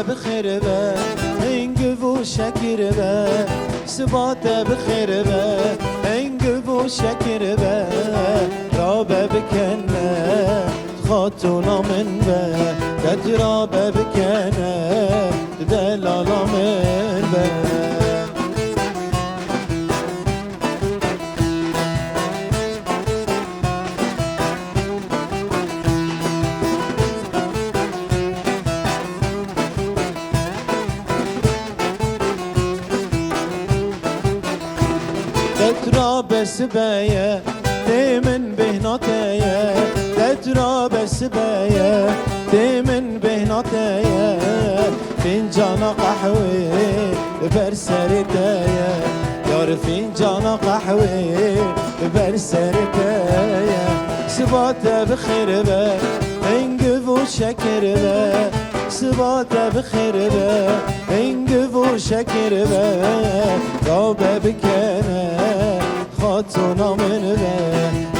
بخير به انقف وشكر به سبات بخير به انقف وشكر به رابه بكنه خاطونا من به تجربه بكنه دلالا من به تتراب سبايا تمن بهناتايا تتراب سبايا تمن بهناتايا فنجان قحوي برسرتايا يار فنجان قحوي برسرتايا سبات بخير به انقف وشكر به سبات بخير به انقف وشكر به رابه بكنه خاطونا من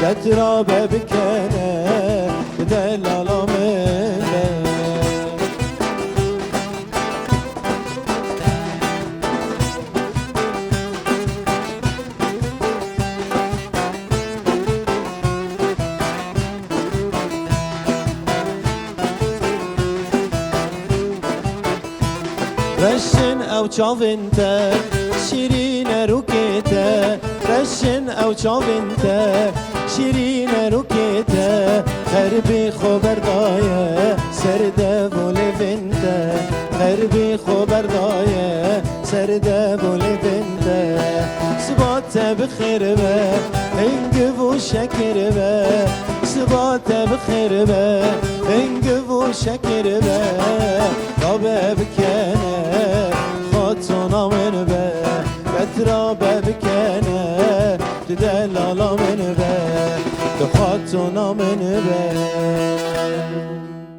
به تترابه بكنه دلالا من به رشن او چاونته شیرین روکیته رشن او چاونته شیرین روکیته غربی خبردایه سرده بولی بنته غربی خبردایه سرده بولی بنته سبات بخیر به انقف و شکر به سبات بخیر به انقف و شکر به رابه بکنه خاطونا من به بترابه بکنه دلالا من به خاطونا من به